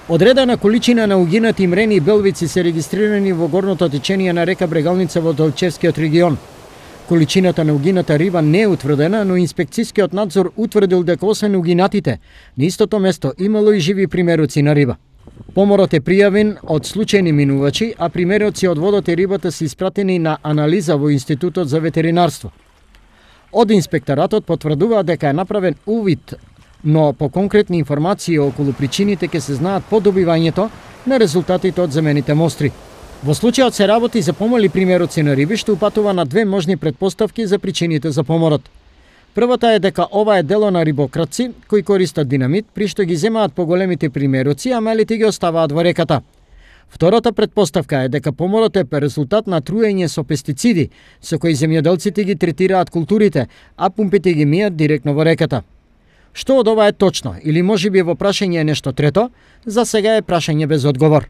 Одредена количина на угинати мрени и белвици се регистрирани во горното течение на река Брегалница во Долчевскиот регион. Количината на угината риба не е утврдена, но инспекцијскиот надзор утврдил дека освен угинатите, на истото место имало и живи примеруци на риба. Поморот е пријавен од случајни минувачи, а примеруци од водот и рибата се испратени на анализа во Институтот за ветеринарство. Од инспекторатот потврдува дека е направен увид, но по конкретни информации околу причините ќе се знаат по добивањето на резултатите од земените мостри. Во случајот се работи за помали примеруци на риби, што упатува на две можни претпоставки за причините за поморот. Првата е дека ова е дело на рибократци кои користат динамит, при што ги земаат поголемите примеруци, а малите ги оставаат во реката. Втората претпоставка е дека поморот е резултат на труење со пестициди, со кои земјоделците ги третираат културите, а пумпите ги мијат директно во реката. Што од ова е точно или можеби во прашање е нешто трето, за сега е прашање без одговор.